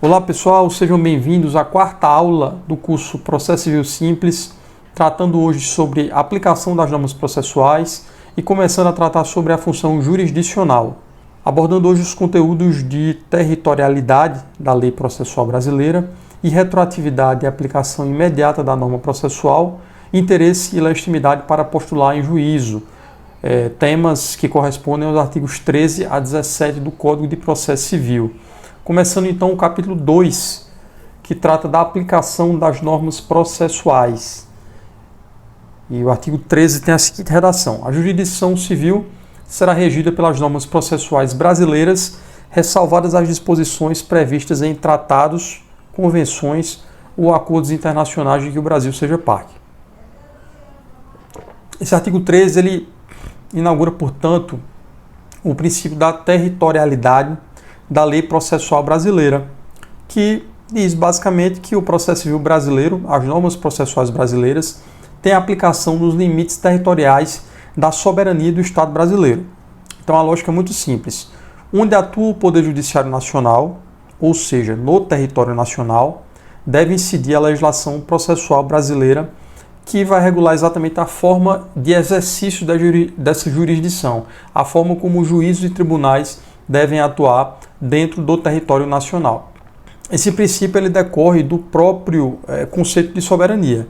Olá pessoal, sejam bem-vindos à quarta aula do curso Processo Civil Simples, tratando hoje sobre a aplicação das normas processuais e começando a tratar sobre a função jurisdicional, abordando hoje os conteúdos de territorialidade da lei processual brasileira e retroatividade e aplicação imediata da norma processual, interesse e legitimidade para postular em juízo, temas que correspondem aos artigos 13 a 17 do Código de Processo Civil. Começando então o capítulo 2, que trata da aplicação das normas processuais. E o artigo 13 tem a seguinte redação: a jurisdição civil será regida pelas normas processuais brasileiras, ressalvadas as disposições previstas em tratados, convenções ou acordos internacionais de que o Brasil seja parte. Esse artigo 13 ele inaugura, portanto, o princípio da territorialidade da lei processual brasileira, que diz basicamente que o processo civil brasileiro, as normas processuais brasileiras, têm aplicação nos limites territoriais da soberania do Estado brasileiro. Então a lógica é muito simples. Onde atua o Poder Judiciário Nacional, ou seja, no território nacional, deve incidir a legislação processual brasileira, que vai regular exatamente a forma de exercício dessa jurisdição, a forma como os juízes e tribunais devem atuar dentro do território nacional. Esse princípio ele decorre do próprio conceito de soberania.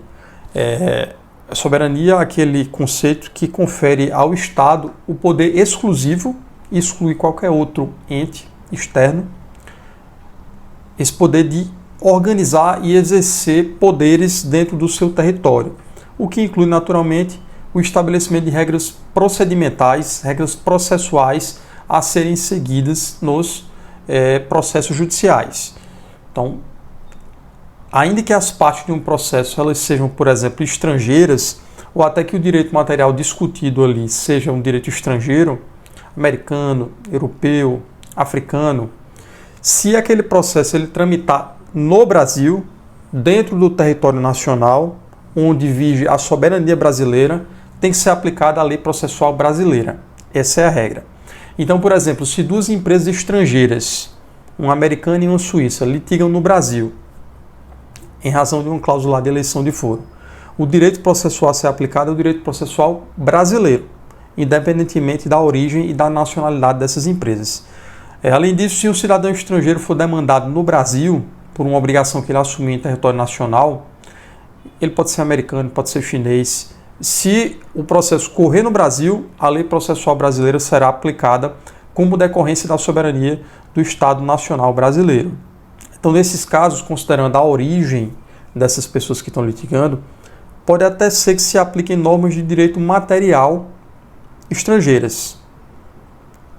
Soberania é aquele conceito que confere ao Estado o poder exclusivo, exclui qualquer outro ente externo, esse poder de organizar e exercer poderes dentro do seu território, o que inclui naturalmente o estabelecimento de regras procedimentais, regras processuais a serem seguidas nos processos judiciais. Então, ainda que as partes de um processo elas sejam, por exemplo, estrangeiras, ou até que o direito material discutido ali seja um direito estrangeiro, americano, europeu, africano, se aquele processo ele tramitar no Brasil, dentro do território nacional, onde vige a soberania brasileira, tem que ser aplicada a lei processual brasileira. Essa é a regra. Então, por exemplo, se duas empresas estrangeiras, uma americana e uma suíça, litigam no Brasil, em razão de uma cláusula de eleição de foro, o direito processual a ser aplicado é o direito processual brasileiro, independentemente da origem e da nacionalidade dessas empresas. Além disso, se um cidadão estrangeiro for demandado no Brasil por uma obrigação que ele assumiu em território nacional, ele pode ser americano, pode ser chinês. Se o processo correr no Brasil, a lei processual brasileira será aplicada como decorrência da soberania do Estado Nacional brasileiro. Então, nesses casos, considerando a origem dessas pessoas que estão litigando, pode até ser que se apliquem normas de direito material estrangeiras.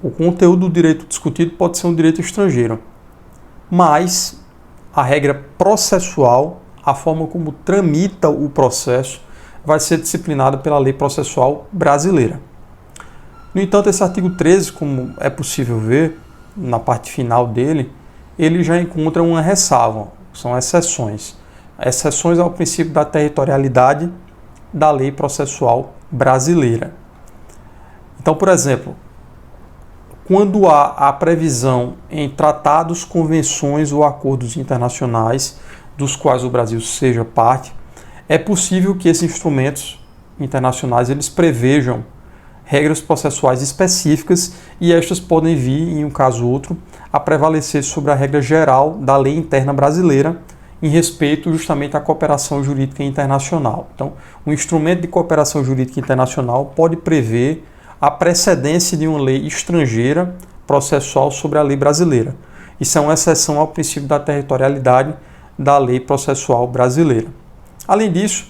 O conteúdo do direito discutido pode ser um direito estrangeiro, mas a regra processual, a forma como tramita o processo, vai ser disciplinada pela lei processual brasileira. No entanto, esse artigo 13, como é possível ver na parte final dele, ele já encontra uma ressalva, são exceções. Exceções ao princípio da territorialidade da lei processual brasileira. Então, por exemplo, quando há a previsão em tratados, convenções ou acordos internacionais dos quais o Brasil seja parte, é possível que esses instrumentos internacionais eles prevejam regras processuais específicas e estas podem vir, em um caso ou outro, a prevalecer sobre a regra geral da lei interna brasileira em respeito justamente à cooperação jurídica internacional. Então, o instrumento de cooperação jurídica internacional pode prever a precedência de uma lei estrangeira processual sobre a lei brasileira. Isso é uma exceção ao princípio da territorialidade da lei processual brasileira. Além disso,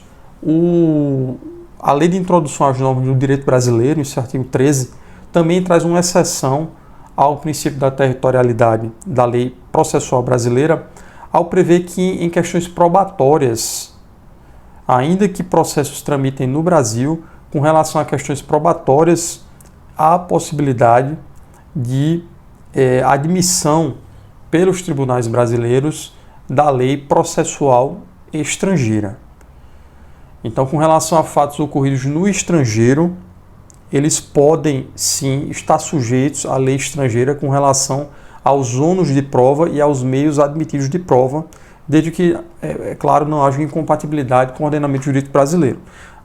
a lei de introdução às normas do direito brasileiro, esse artigo 13, também traz uma exceção ao princípio da territorialidade da lei processual brasileira, ao prever que em questões probatórias, ainda que processos tramitem no Brasil, com relação a questões probatórias, há a possibilidade de admissão pelos tribunais brasileiros da lei processual estrangeira. Então, com relação a fatos ocorridos no estrangeiro, eles podem sim estar sujeitos à lei estrangeira com relação aos ônus de prova e aos meios admitidos de prova, desde que, é claro, não haja incompatibilidade com o ordenamento jurídico brasileiro.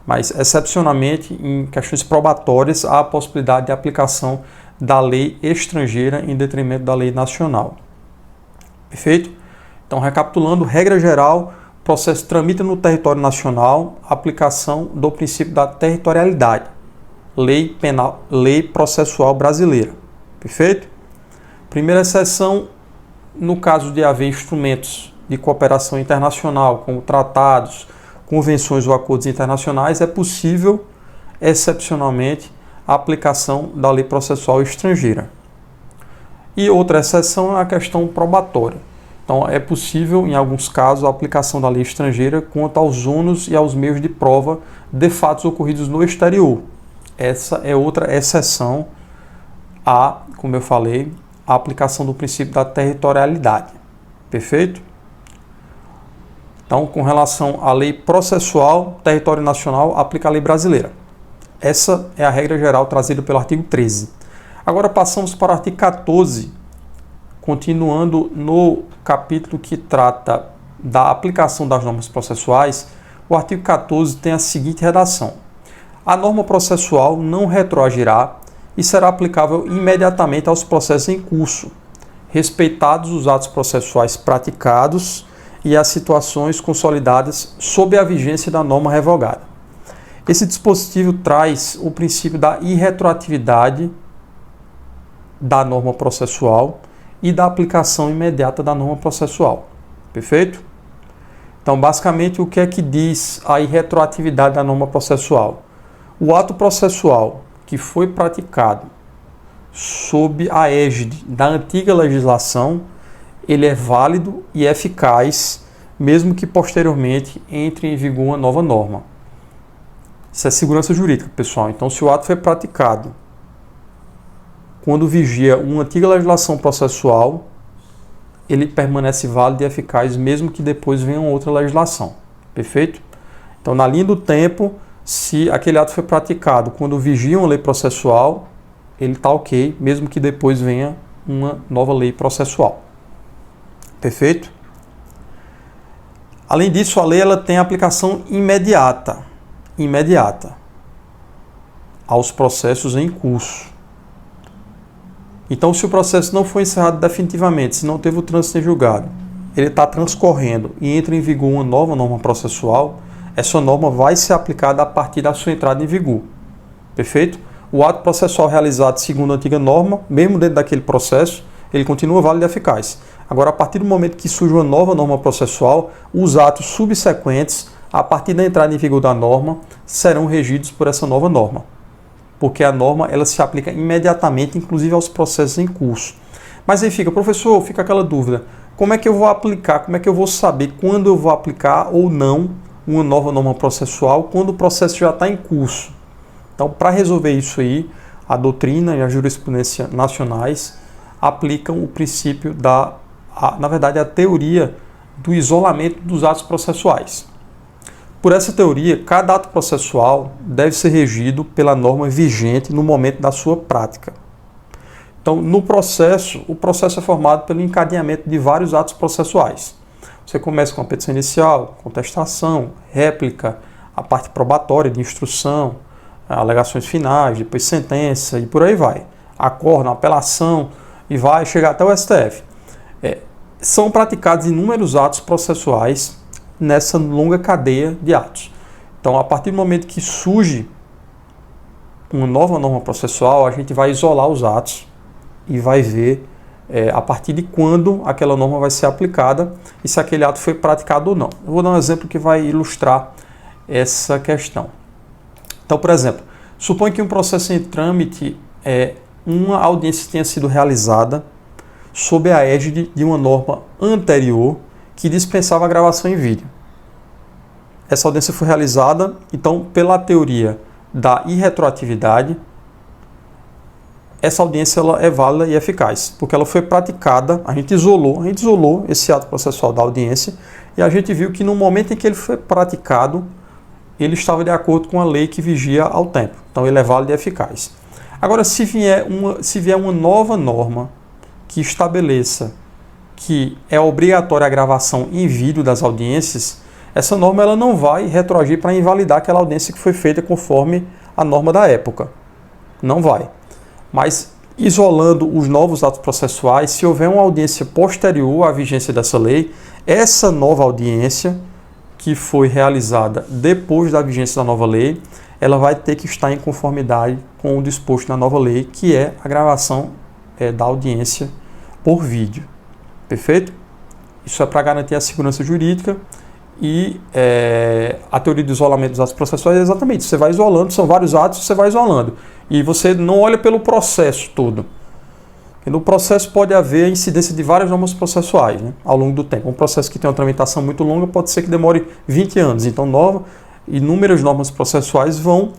Mas, excepcionalmente, em questões probatórias, há a possibilidade de aplicação da lei estrangeira em detrimento da lei nacional. Perfeito? Então, recapitulando, regra geral, o processo tramita no território nacional, aplicação do princípio da territorialidade, lei penal, lei processual brasileira. Perfeito? Primeira exceção, no caso de haver instrumentos de cooperação internacional, como tratados, convenções ou acordos internacionais, é possível, excepcionalmente, a aplicação da lei processual estrangeira. E outra exceção é a questão probatória. Então, é possível, em alguns casos, a aplicação da lei estrangeira quanto aos ônus e aos meios de prova de fatos ocorridos no exterior. Essa é outra exceção a, como eu falei, a aplicação do princípio da territorialidade. Perfeito? Então, com relação à lei processual, território nacional aplica a lei brasileira. Essa é a regra geral trazida pelo artigo 13. Agora passamos para o artigo 14, continuando no capítulo que trata da aplicação das normas processuais. O artigo 14 tem a seguinte redação: a norma processual não retroagirá e será aplicável imediatamente aos processos em curso, respeitados os atos processuais praticados e as situações consolidadas sob a vigência da norma revogada. Esse dispositivo traz o princípio da irretroatividade da norma processual e da aplicação imediata da norma processual. Perfeito? Então, basicamente, o que é que diz a irretroatividade da norma processual? O ato processual que foi praticado sob a égide da antiga legislação, ele é válido e eficaz, mesmo que posteriormente entre em vigor uma nova norma. Isso é segurança jurídica, pessoal. Então, se o ato foi praticado quando vigia uma antiga legislação processual, ele permanece válido e eficaz, mesmo que depois venha outra legislação. Perfeito? Então, na linha do tempo, se aquele ato foi praticado quando vigia uma lei processual, ele está ok, mesmo que depois venha uma nova lei processual. Perfeito? Além disso, a lei ela tem aplicação imediata aos processos em curso. Então, se o processo não foi encerrado definitivamente, se não teve o trânsito em julgado, ele está transcorrendo e entra em vigor uma nova norma processual, essa norma vai ser aplicada a partir da sua entrada em vigor. Perfeito? O ato processual realizado segundo a antiga norma, mesmo dentro daquele processo, ele continua válido e eficaz. Agora, a partir do momento que surge uma nova norma processual, os atos subsequentes, a partir da entrada em vigor da norma, serão regidos por essa nova norma. Porque a norma ela se aplica imediatamente, inclusive aos processos em curso. Mas aí professor, fica aquela dúvida, como é que eu vou aplicar, como é que eu vou saber quando eu vou aplicar ou não uma nova norma processual quando o processo já está em curso? Então, para resolver isso aí, a doutrina e a jurisprudência nacionais aplicam o princípio na verdade, a teoria do isolamento dos atos processuais. Por essa teoria, cada ato processual deve ser regido pela norma vigente no momento da sua prática. Então, no processo, o processo é formado pelo encadeamento de vários atos processuais. Você começa com a petição inicial, contestação, réplica, a parte probatória de instrução, alegações finais, depois sentença e por aí vai. Acordo, apelação e vai chegar até o STF. São praticados inúmeros atos processuais nessa longa cadeia de atos. Então, a partir do momento que surge uma nova norma processual, a gente vai isolar os atos e vai ver a partir de quando aquela norma vai ser aplicada e se aquele ato foi praticado ou não. Eu vou dar um exemplo que vai ilustrar essa questão. Então, por exemplo, suponha que um processo em trâmite, uma audiência tenha sido realizada sob a égide de uma norma anterior que dispensava a gravação em vídeo. Essa audiência foi realizada, então, pela teoria da irretroatividade, essa audiência ela é válida e eficaz, porque ela foi praticada, a gente isolou esse ato processual da audiência e a gente viu que no momento em que ele foi praticado, ele estava de acordo com a lei que vigia ao tempo. Então, ele é válido e eficaz. Agora, se vier uma nova norma que estabeleça que é obrigatória a gravação em vídeo das audiências, essa norma ela não vai retroagir para invalidar aquela audiência que foi feita conforme a norma da época. Não vai. Mas, isolando os novos atos processuais, se houver uma audiência posterior à vigência dessa lei, essa nova audiência, que foi realizada depois da vigência da nova lei, ela vai ter que estar em conformidade com o disposto na nova lei, que é a gravação da audiência por vídeo. Perfeito? Isso é para garantir a segurança jurídica e a teoria do isolamento dos atos processuais é exatamente isso. Você vai isolando, são vários atos, você vai isolando. E você não olha pelo processo todo. E no processo pode haver a incidência de várias normas processuais, né, ao longo do tempo. Um processo que tem uma tramitação muito longa pode ser que demore 20 anos. Então, inúmeras normas processuais vão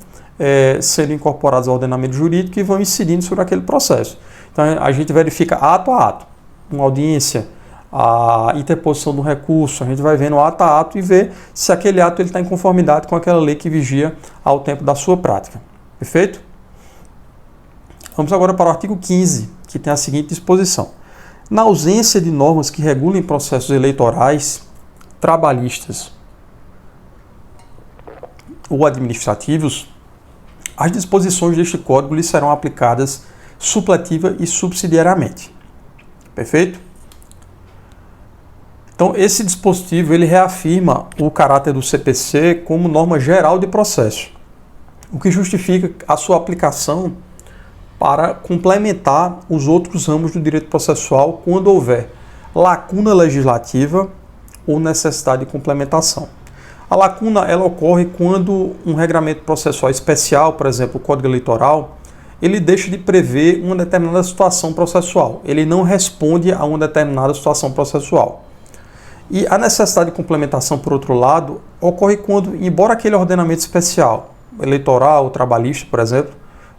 sendo incorporadas ao ordenamento jurídico e vão incidindo sobre aquele processo. Então, a gente verifica ato a ato. Uma audiência, a interposição do recurso, a gente vai vendo ato a ato e vê se aquele ato está em conformidade com aquela lei que vigia ao tempo da sua prática. Perfeito? Vamos agora para o artigo 15, que tem a seguinte disposição. Na ausência de normas que regulem processos eleitorais, trabalhistas ou administrativos, as disposições deste Código lhes serão aplicadas supletiva e subsidiariamente. Perfeito? Então, esse dispositivo ele reafirma o caráter do CPC como norma geral de processo, o que justifica a sua aplicação para complementar os outros ramos do direito processual quando houver lacuna legislativa ou necessidade de complementação. A lacuna ela ocorre quando um regramento processual especial, por exemplo, o Código Eleitoral, ele deixa de prever uma determinada situação processual. Ele não responde a uma determinada situação processual. E a necessidade de complementação, por outro lado, ocorre quando, embora aquele ordenamento especial, eleitoral, trabalhista, por exemplo,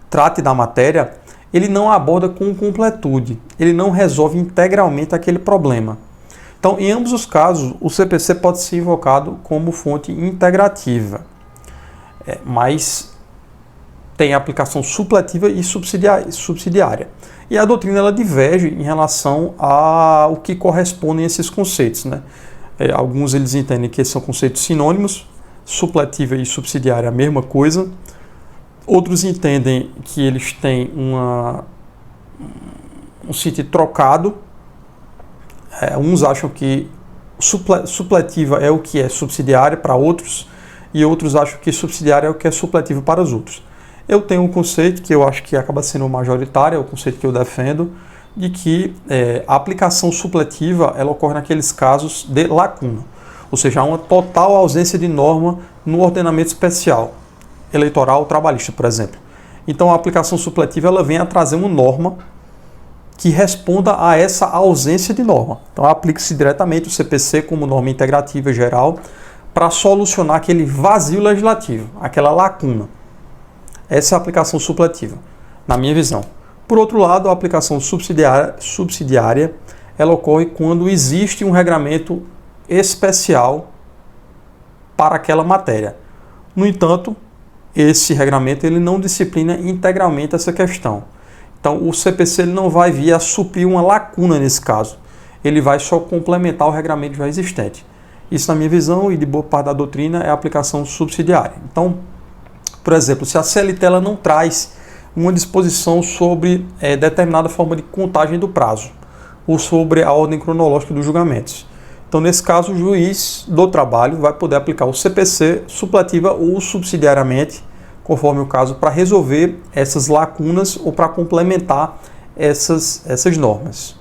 trate da matéria, ele não aborda com completude, ele não resolve integralmente aquele problema. Então, em ambos os casos, o CPC pode ser invocado como fonte integrativa, mas tem aplicação supletiva e subsidiária. E a doutrina ela diverge em relação ao que correspondem a esses conceitos, né? Alguns eles entendem que são conceitos sinônimos, supletiva e subsidiária é a mesma coisa. Outros entendem que eles têm um sentido trocado. Uns acham que supletiva é o que é subsidiária para outros, e outros acham que subsidiária é o que é supletivo para os outros. Eu tenho um conceito que eu acho que acaba sendo majoritário, é o conceito que eu defendo, de que a aplicação supletiva ela ocorre naqueles casos de lacuna, ou seja, há uma total ausência de norma no ordenamento especial, eleitoral ou trabalhista, por exemplo. Então a aplicação supletiva ela vem a trazer uma norma que responda a essa ausência de norma. Então aplica-se diretamente o CPC como norma integrativa geral para solucionar aquele vazio legislativo, aquela lacuna. Essa é a aplicação supletiva, na minha visão. Por outro lado, a aplicação subsidiária ela ocorre quando existe um regramento especial para aquela matéria. No entanto, esse regramento ele não disciplina integralmente essa questão. Então, o CPC ele não vai vir a suprir uma lacuna nesse caso. Ele vai só complementar o regramento já existente. Isso, na minha visão e de boa parte da doutrina, é a aplicação subsidiária. Então, por exemplo, se a CLT ela não traz uma disposição sobre determinada forma de contagem do prazo ou sobre a ordem cronológica dos julgamentos. Então, nesse caso, o juiz do trabalho vai poder aplicar o CPC supletiva ou subsidiariamente, conforme o caso, para resolver essas lacunas ou para complementar essas normas.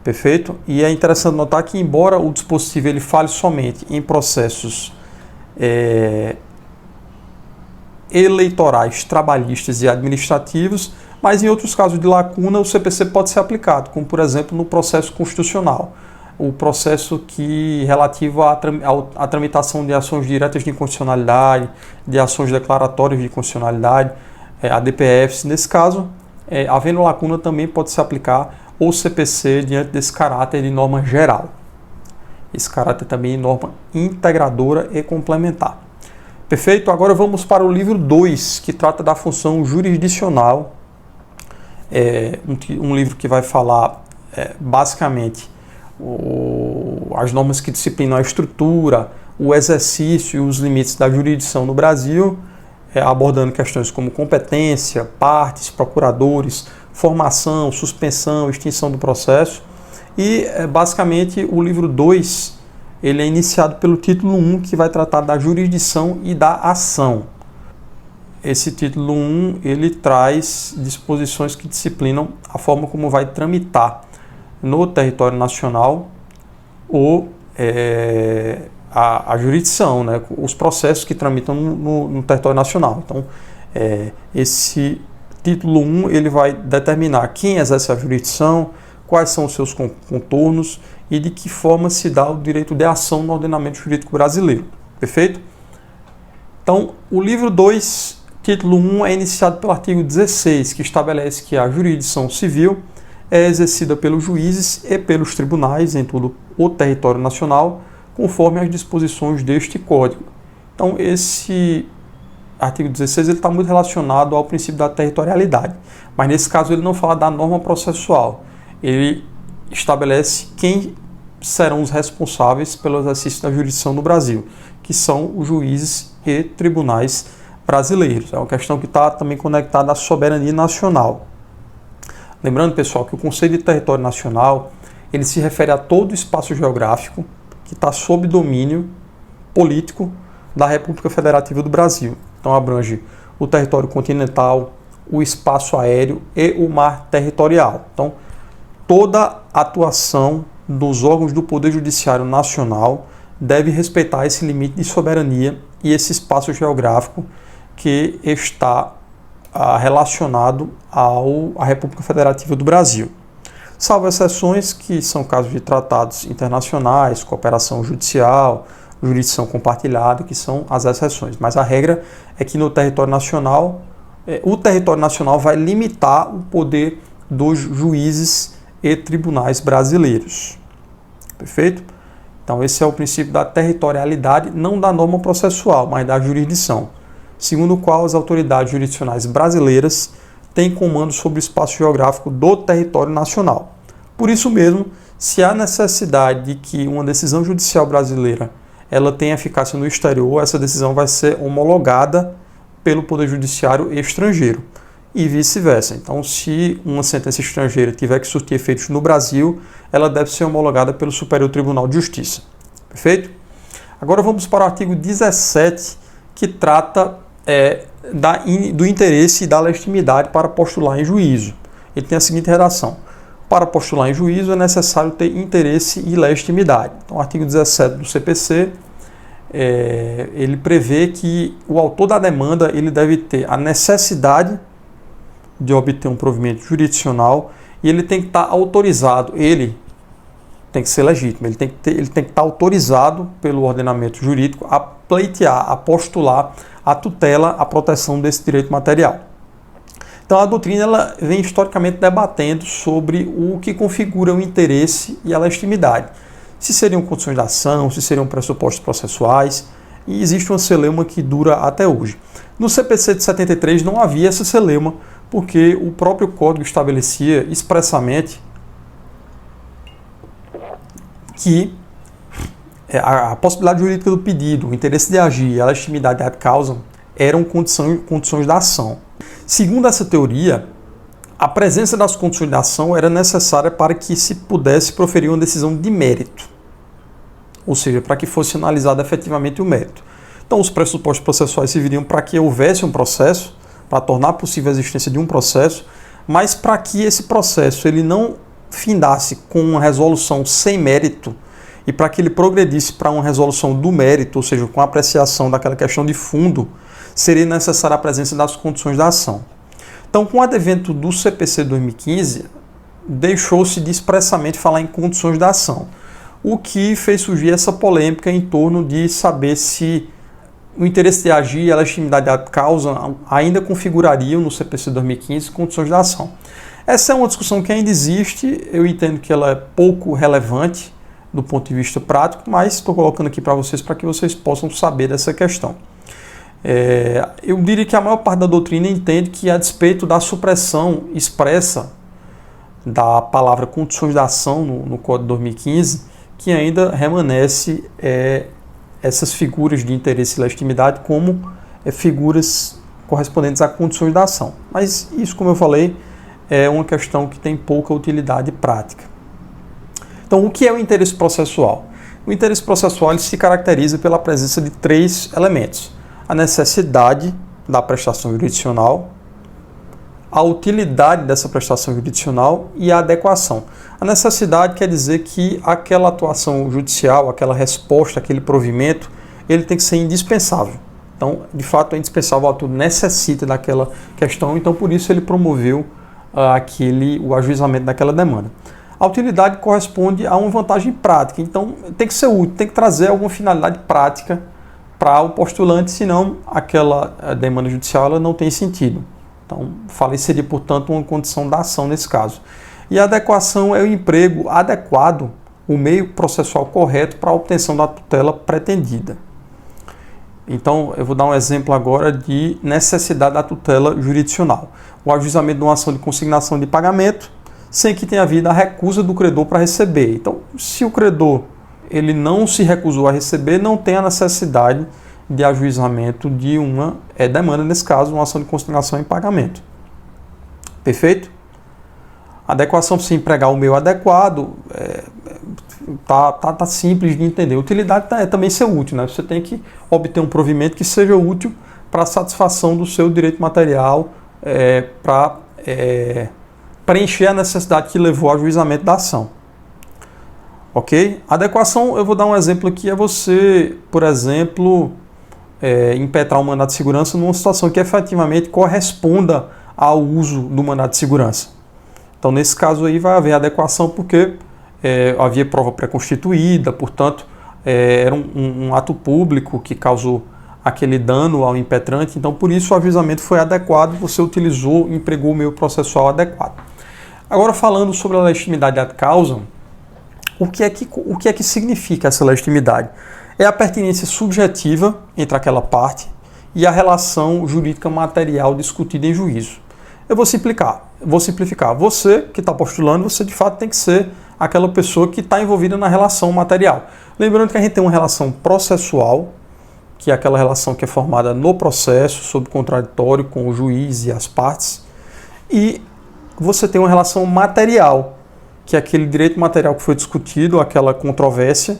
Perfeito? E é interessante notar que, embora o dispositivo ele fale somente em processos eleitorais, trabalhistas e administrativos, mas em outros casos de lacuna o CPC pode ser aplicado, como por exemplo no processo constitucional, o processo relativo à tramitação de ações diretas de inconstitucionalidade, de ações declaratórias de inconstitucionalidade, ADPFs. Nesse caso, havendo lacuna, também pode se aplicar o CPC diante desse caráter de norma geral. Esse caráter também de norma integradora e complementar. Perfeito? Agora vamos para o livro 2, que trata da função jurisdicional. Um livro que vai falar basicamente as normas que disciplinam a estrutura, o exercício e os limites da jurisdição no Brasil, abordando questões como competência, partes, procuradores, formação, suspensão, extinção do processo. E, basicamente, o livro 2 ele é iniciado pelo título 1, que vai tratar da jurisdição e da ação. Esse título 1 ele traz disposições que disciplinam a forma como vai tramitar no território nacional a jurisdição, né, os processos que tramitam no território nacional. Então, esse título 1 ele vai determinar quem exerce a jurisdição, quais são os seus contornos e de que forma se dá o direito de ação no ordenamento jurídico brasileiro. Perfeito? Então, o livro 2, título 1, é iniciado pelo artigo 16, que estabelece que a jurisdição civil é exercida pelos juízes e pelos tribunais em todo o território nacional, conforme as disposições deste Código. Então, esse artigo 16 está muito relacionado ao princípio da territorialidade, mas nesse caso ele não fala da norma processual, ele estabelece quem serão os responsáveis pelo exercício da jurisdição no Brasil, que são os juízes e tribunais brasileiros. É uma questão que está também conectada à soberania nacional. Lembrando, pessoal, que o conceito de território nacional ele se refere a todo o espaço geográfico que está sob domínio político da República Federativa do Brasil. Então abrange o território continental, o espaço aéreo e o mar territorial. Então, toda atuação dos órgãos do Poder Judiciário Nacional deve respeitar esse limite de soberania e esse espaço geográfico que está relacionado à República Federativa do Brasil. Salvo exceções que são casos de tratados internacionais, cooperação judicial, jurisdição compartilhada, que são as exceções. Mas a regra é que no território nacional, o território nacional vai limitar o poder dos juízes e tribunais brasileiros. Perfeito? Então esse é o princípio da territorialidade, não da norma processual, mas da jurisdição, segundo o qual as autoridades jurisdicionais brasileiras têm comando sobre o espaço geográfico do território nacional. Por isso mesmo, se há necessidade de que uma decisão judicial brasileira ela tenha eficácia no exterior, essa decisão vai ser homologada pelo Poder Judiciário estrangeiro e vice-versa. Então, se uma sentença estrangeira tiver que surtir efeitos no Brasil, ela deve ser homologada pelo Superior Tribunal de Justiça. Perfeito? Agora vamos para o artigo 17, que trata do interesse e da legitimidade para postular em juízo. Ele tem a seguinte redação: para postular em juízo é necessário ter interesse e legitimidade. Então, o artigo 17 do CPC, ele prevê que o autor da demanda ele deve ter a necessidade de obter um provimento jurisdicional e ele tem que estar autorizado, ele tem que ser legítimo, ele tem que estar autorizado pelo ordenamento jurídico a pleitear, a postular a tutela, a proteção desse direito material. Então a doutrina ela vem historicamente debatendo sobre o que configura o interesse e a legitimidade. Se seriam condições de ação, se seriam pressupostos processuais, e existe uma celeuma que dura até hoje. No CPC de 73 não havia essa celeuma, porque o próprio Código estabelecia expressamente que a possibilidade jurídica do pedido, o interesse de agir e a legitimidade ad causa eram condições da ação. Segundo essa teoria, a presença das condições da ação era necessária para que se pudesse proferir uma decisão de mérito, ou seja, para que fosse analisado efetivamente o mérito. Então, os pressupostos processuais serviriam para que houvesse um processo, para tornar possível a existência de um processo, mas para que esse processo ele não findasse com uma resolução sem mérito e para que ele progredisse para uma resolução do mérito, ou seja, com a apreciação daquela questão de fundo, seria necessária a presença das condições da ação. Então, com o advento do CPC 2015, deixou-se de expressamente falar em condições da ação, o que fez surgir essa polêmica em torno de saber se o interesse de agir e a legitimidade da causa ainda configurariam no CPC 2015 condições da ação. Essa é uma discussão que ainda existe, eu entendo que ela é pouco relevante do ponto de vista prático, mas estou colocando aqui para vocês para que vocês possam saber dessa questão. Eu diria que a maior parte da doutrina entende que, a despeito da supressão expressa da palavra condições da ação no Código de 2015, que ainda remanesce essas figuras de interesse e legitimidade como figuras correspondentes a condições da ação. Mas isso, como eu falei, é uma questão que tem pouca utilidade prática. Então, o que é o interesse processual? O interesse processual ele se caracteriza pela presença de 3 elementos: a necessidade da prestação jurisdicional, a utilidade dessa prestação jurisdicional e a adequação. A necessidade quer dizer que aquela atuação judicial, aquela resposta, aquele provimento, ele tem que ser indispensável. Então, de fato, é indispensável, o autor necessita daquela questão, então por isso ele promoveu o ajuizamento daquela demanda. A utilidade corresponde a uma vantagem prática, então tem que ser útil, tem que trazer alguma finalidade prática para o postulante, senão aquela demanda judicial ela não tem sentido. Então, faleceria, portanto, uma condição da ação nesse caso. E a adequação é o emprego adequado, o meio processual correto para a obtenção da tutela pretendida. Então, eu vou dar um exemplo agora de necessidade da tutela jurisdicional. O ajuizamento de uma ação de consignação de pagamento, sem que tenha havido a recusa do credor para receber. Então, se o credor ele não se recusou a receber, não tem a necessidade de ajuizamento de uma demanda, nesse caso, uma ação de consignação em pagamento. Perfeito? Adequação, se empregar o meio adequado, tá simples de entender. Utilidade é também ser útil, né? Você tem que obter um provimento que seja útil para a satisfação do seu direito material, para preencher a necessidade que levou ao ajuizamento da ação. Ok? Adequação, eu vou dar um exemplo aqui, é você, por exemplo, impetrar um mandado de segurança numa situação que efetivamente corresponda ao uso do mandado de segurança. Então, nesse caso aí, vai haver adequação porque havia prova pré-constituída, portanto, era um ato público que causou aquele dano ao impetrante, então, por isso, o ajuizamento foi adequado, você empregou o meio processual adequado. Agora, falando sobre a legitimidade ad causam, o que é que significa essa legitimidade? É a pertinência subjetiva entre aquela parte e a relação jurídica material discutida em juízo. Eu vou simplificar. Você que está postulando, você de fato tem que ser aquela pessoa que está envolvida na relação material. Lembrando que a gente tem uma relação processual, que é aquela relação que é formada no processo, sob contraditório com o juiz e as partes, e você tem uma relação material, que é aquele direito material que foi discutido, aquela controvérsia,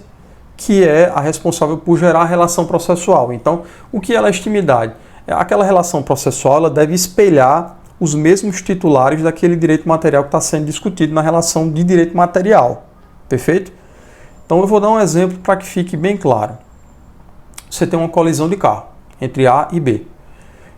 que é a responsável por gerar a relação processual. Então, o que é legitimidade? Aquela relação processual ela deve espelhar os mesmos titulares daquele direito material que está sendo discutido na relação de direito material. Perfeito? Então, eu vou dar um exemplo para que fique bem claro. Você tem uma colisão de carro entre A e B.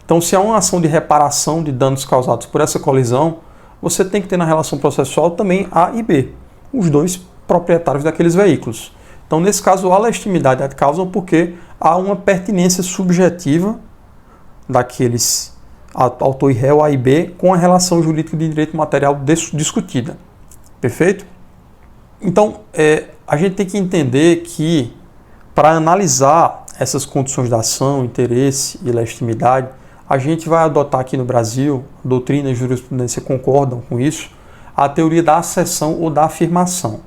Então, se há uma ação de reparação de danos causados por essa colisão, você tem que ter na relação processual também A e B, os dois proprietários daqueles veículos. Então, nesse caso, há legitimidade ad causam porque há uma pertinência subjetiva daqueles autor e réu A e B com a relação jurídica de direito material discutida. Perfeito? Então, a gente tem que entender que, para analisar essas condições da ação, interesse e legitimidade, a gente vai adotar aqui no Brasil, doutrina e jurisprudência concordam com isso, a teoria da acessão ou da afirmação.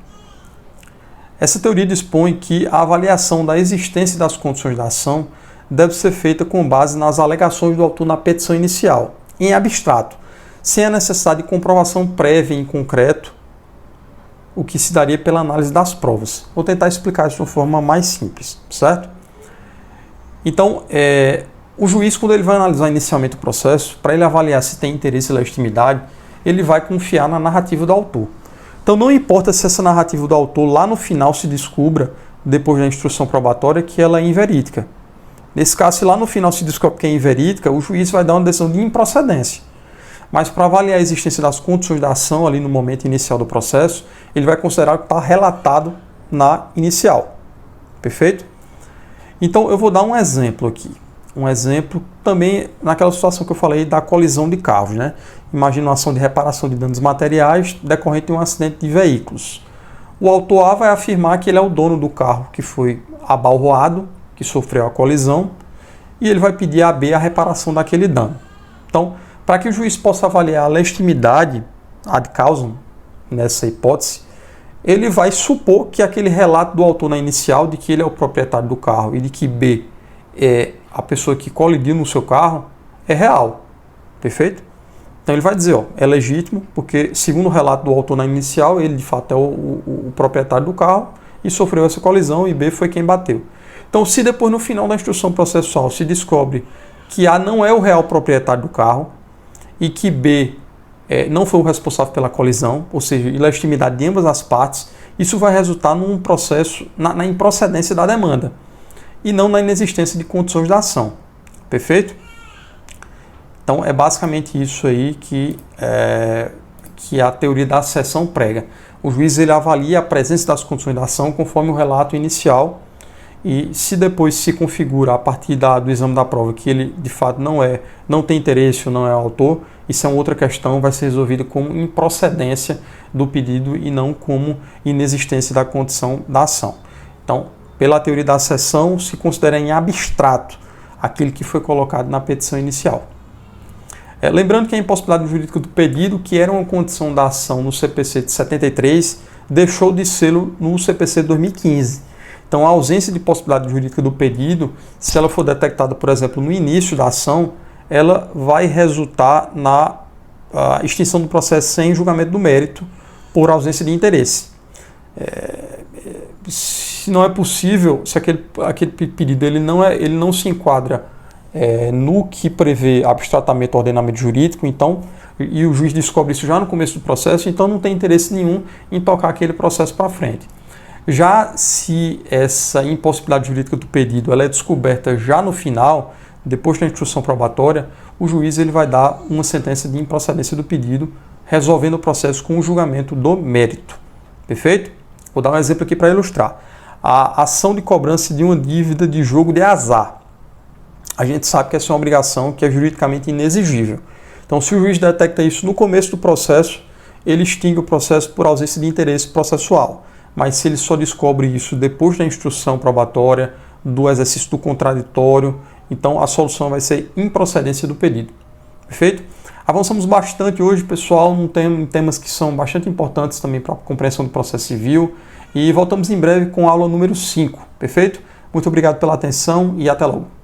Essa teoria dispõe que a avaliação da existência das condições da ação deve ser feita com base nas alegações do autor na petição inicial, em abstrato, sem a necessidade de comprovação prévia em concreto, o que se daria pela análise das provas. Vou tentar explicar isso de uma forma mais simples, certo? Então, o juiz, quando ele vai analisar inicialmente o processo, para ele avaliar se tem interesse e legitimidade, ele vai confiar na narrativa do autor. Então, não importa se essa narrativa do autor lá no final se descubra, depois da instrução probatória, que ela é inverídica. Nesse caso, se lá no final se descobre que é inverídica, o juiz vai dar uma decisão de improcedência. Mas para avaliar a existência das condições da ação ali no momento inicial do processo, ele vai considerar que está relatado na inicial. Perfeito? Então, eu vou dar um exemplo aqui. Um exemplo também naquela situação que eu falei da colisão de carros, né? Imagina uma ação de reparação de danos materiais decorrente de um acidente de veículos. O autor A vai afirmar que ele é o dono do carro que foi abalroado, que sofreu a colisão, e ele vai pedir a B a reparação daquele dano. Então, para que o juiz possa avaliar a legitimidade ad causam nessa hipótese, ele vai supor que aquele relato do autor na inicial de que ele é o proprietário do carro e de que B é a pessoa que colidiu no seu carro é real, perfeito? Então ele vai dizer, ó, é legítimo porque, segundo o relato do autor na inicial, ele de fato é o proprietário do carro e sofreu essa colisão e B foi quem bateu. Então, se depois no final da instrução processual se descobre que A não é o real proprietário do carro e que B não foi o responsável pela colisão, ou seja, ilegitimidade de ambas as partes, isso vai resultar num processo, na improcedência da demanda e não na inexistência de condições da ação. Perfeito? Então é basicamente isso aí que a teoria da acessão prega. O juiz ele avalia a presença das condições da ação conforme o relato inicial e se depois se configura a partir do exame da prova que ele de fato não tem interesse ou não é autor, isso é uma outra questão, vai ser resolvida como improcedência do pedido e não como inexistência da condição da ação. Então, pela teoria da acessão, se considera em abstrato aquele que foi colocado na petição inicial. Lembrando que a impossibilidade jurídica do pedido, que era uma condição da ação no CPC de 73, deixou de ser no CPC de 2015. Então, a ausência de possibilidade jurídica do pedido, se ela for detectada, por exemplo, no início da ação, ela vai resultar na extinção do processo sem julgamento do mérito por ausência de interesse. Se não é possível, se aquele pedido ele não se enquadra no que prevê abstratamente o ordenamento jurídico, então, e o juiz descobre isso já no começo do processo, então não tem interesse nenhum em tocar aquele processo para frente. Já se essa impossibilidade jurídica do pedido ela é descoberta já no final, depois da instrução probatória, o juiz ele vai dar uma sentença de improcedência do pedido, resolvendo o processo com o julgamento do mérito. Perfeito? Vou dar um exemplo aqui para ilustrar. A ação de cobrança de uma dívida de jogo de azar. A gente sabe que essa é uma obrigação que é juridicamente inexigível. Então, se o juiz detecta isso no começo do processo, ele extingue o processo por ausência de interesse processual. Mas se ele só descobre isso depois da instrução probatória, do exercício do contraditório, então a solução vai ser improcedência do pedido. Perfeito? Avançamos bastante hoje, pessoal, em temas que são bastante importantes também para a compreensão do processo civil. E voltamos em breve com a aula número 5. Perfeito? Muito obrigado pela atenção e até logo.